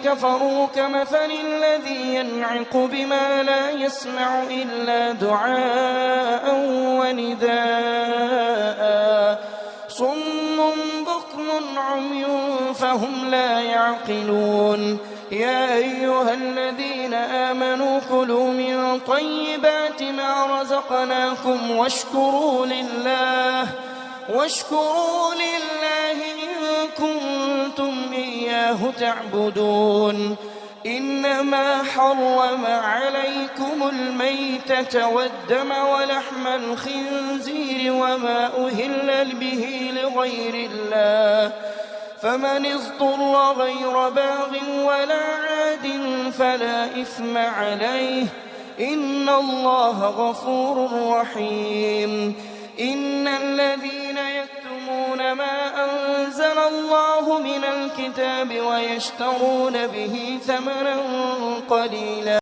كفروا كمثل الذي ينعق بما لا يسمع إلا دعاء ونداء صم بكم عمي فهم لا يعقلون يا أيها الذين آمنوا كلوا من طيبات ما رزقناكم واشكروا لله إن كنتم إياه تعبدون إنما حرم عليكم الميتة والدم ولحم الخنزير وما أهل به لغير الله فمن اضطر غير باغ ولا عاد فلا إثم عليه إن الله غفور رحيم إن الذين يكتمون ما أنزل الله من الكتاب ويشترون به ثمنا قليلا